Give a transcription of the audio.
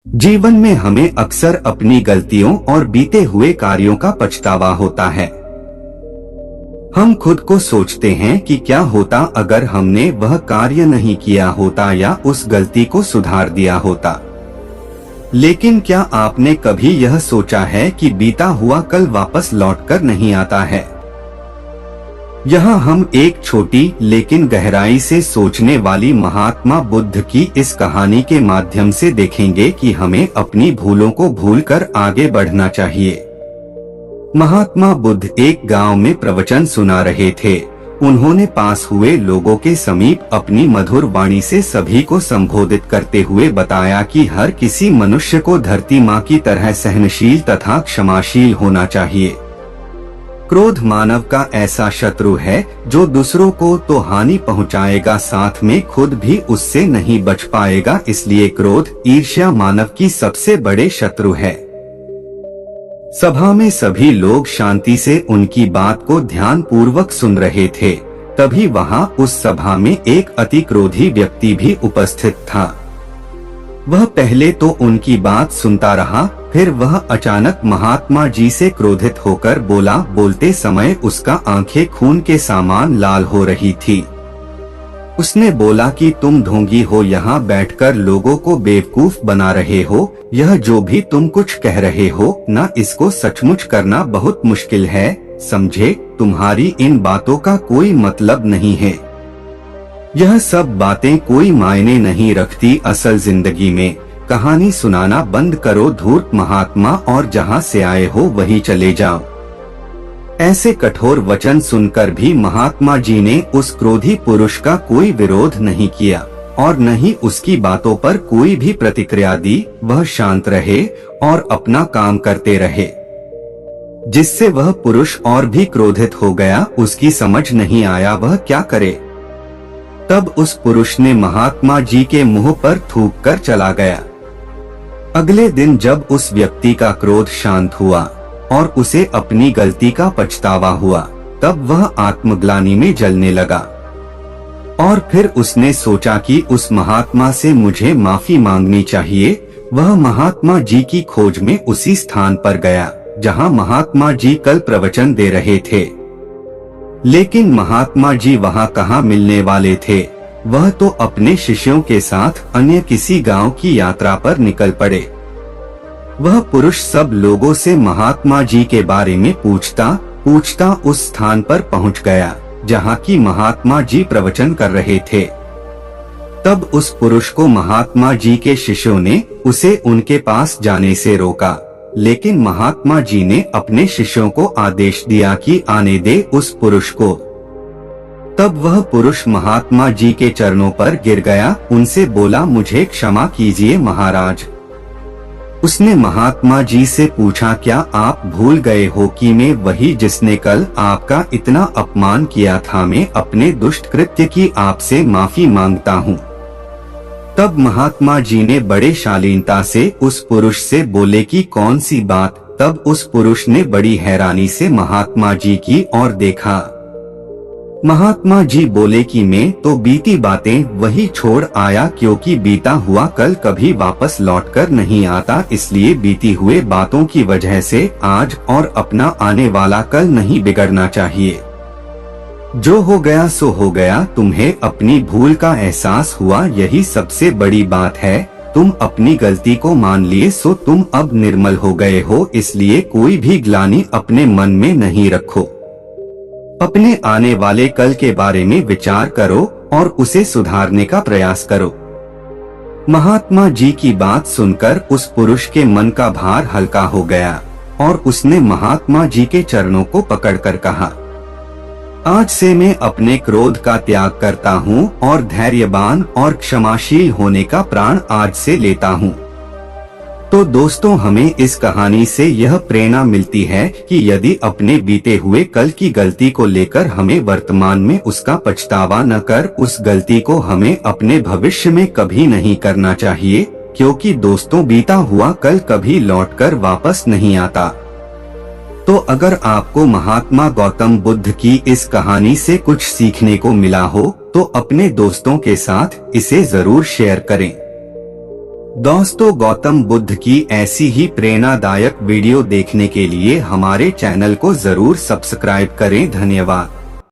जीवन में हमें अक्सर अपनी गलतियों और बीते हुए कार्यों का पछतावा होता है। हम खुद को सोचते हैं कि क्या होता अगर हमने वह कार्य नहीं किया होता या उस गलती को सुधार दिया होता। लेकिन क्या आपने कभी यह सोचा है कि बीता हुआ कल वापस लौटकर नहीं आता है? यहाँ हम एक छोटी लेकिन गहराई से सोचने वाली महात्मा बुद्ध की इस कहानी के माध्यम से देखेंगे कि हमें अपनी भूलों को भूलकर आगे बढ़ना चाहिए। महात्मा बुद्ध एक गांव में प्रवचन सुना रहे थे। उन्होंने पास हुए लोगों के समीप अपनी मधुर वाणी से सभी को संबोधित करते हुए बताया कि हर किसी मनुष्य को धरती माँ की तरह सहनशील तथा क्षमाशील होना चाहिए। क्रोध मानव का ऐसा शत्रु है जो दूसरों को तो हानि पहुंचाएगा, साथ में खुद भी उससे नहीं बच पाएगा। इसलिए क्रोध, ईर्ष्या मानव की सबसे बड़े शत्रु है। सभा में सभी लोग शांति से उनकी बात को ध्यान पूर्वक सुन रहे थे। तभी वहां उस सभा में एक अति क्रोधी व्यक्ति भी उपस्थित था। वह पहले तो उनकी बात सुनता रहा, फिर वह अचानक महात्मा जी से क्रोधित होकर बोला। बोलते समय उसका आंखें खून के समान लाल हो रही थी। उसने बोला कि तुम ढोंगी हो, यहाँ बैठकर लोगों को बेवकूफ बना रहे हो। यह जो भी तुम कुछ कह रहे हो ना, इसको सचमुच करना बहुत मुश्किल है। समझे, तुम्हारी इन बातों का कोई मतलब नहीं है। यह सब बातें कोई मायने नहीं रखती असल जिंदगी में। कहानी सुनाना बंद करो धूर्त महात्मा, और जहाँ से आए हो वहीं चले जाओ। ऐसे कठोर वचन सुनकर भी महात्मा जी ने उस क्रोधी पुरुष का कोई विरोध नहीं किया और न ही उसकी बातों पर कोई भी प्रतिक्रिया दी। वह शांत रहे और अपना काम करते रहे, जिससे वह पुरुष और भी क्रोधित हो गया। उसकी समझ नहीं आया वह क्या करे। तब उस पुरुष ने महात्मा जी के मुंह पर थूक कर चला गया। अगले दिन जब उस व्यक्ति का क्रोध शांत हुआ और उसे अपनी गलती का पछतावा हुआ, तब वह आत्मग्लानि में जलने लगा। और फिर उसने सोचा कि उस महात्मा से मुझे माफी मांगनी चाहिए। वह महात्मा जी की खोज में उसी स्थान पर गया जहां महात्मा जी कल प्रवचन दे रहे थे। लेकिन महात्मा जी वहां कहाँ मिलने वाले थे। वह तो अपने शिष्यों के साथ अन्य किसी गांव की यात्रा पर निकल पड़े। वह पुरुष सब लोगों से महात्मा जी के बारे में पूछता उस स्थान पर पहुंच गया जहां की महात्मा जी प्रवचन कर रहे थे। तब उस पुरुष को महात्मा जी के शिष्यों ने उसे उनके पास जाने से रोका, लेकिन महात्मा जी ने अपने शिष्यों को आदेश दिया कि आने दे उस पुरुष को। तब वह पुरुष महात्मा जी के चरणों पर गिर गया, उनसे बोला, मुझे क्षमा कीजिए महाराज। उसने महात्मा जी से पूछा, क्या आप भूल गए हो कि मैं वही जिसने कल आपका इतना अपमान किया था? मैं अपने दुष्ट कृत्य की आपसे माफी मांगता हूँ। तब महात्मा जी ने बड़े शालीनता से उस पुरुष से बोले कि कौन सी बात? तब उस पुरुष ने बड़ी हैरानी से महात्मा जी की ओर देखा। महात्मा जी बोले कि मैं तो बीती बातें वही छोड़ आया, क्योंकि बीता हुआ कल कभी वापस लौटकर नहीं आता। इसलिए बीती हुए बातों की वजह से आज और अपना आने वाला कल नहीं बिगड़ना चाहिए। जो हो गया सो हो गया। तुम्हें अपनी भूल का एहसास हुआ, यही सबसे बड़ी बात है। तुम अपनी गलती को मान लिए सो तुम अब निर्मल हो गए हो। इसलिए कोई भी ग्लानि अपने मन में नहीं रखो। अपने आने वाले कल के बारे में विचार करो और उसे सुधारने का प्रयास करो। महात्मा जी की बात सुनकर उस पुरुष के मन का भार हल्का हो गया और उसने महात्मा जी के चरणों को पकड़कर कहा, आज से मैं अपने क्रोध का त्याग करता हूँ और धैर्यवान और क्षमाशील होने का प्रण आज से लेता हूँ। तो दोस्तों, हमें इस कहानी से यह प्रेरणा मिलती है कि यदि अपने बीते हुए कल की गलती को लेकर हमें वर्तमान में उसका पछतावा न कर, उस गलती को हमें अपने भविष्य में कभी नहीं करना चाहिए, क्योंकि दोस्तों बीता हुआ कल कभी लौटकर वापस नहीं आता। तो अगर आपको महात्मा गौतम बुद्ध की इस कहानी से कुछ सीखने को मिला हो तो अपने दोस्तों के साथ इसे जरूर शेयर करें। दोस्तों, गौतम बुद्ध की ऐसी ही प्रेरणादायक वीडियो देखने के लिए हमारे चैनल को जरूर सब्सक्राइब करें। धन्यवाद।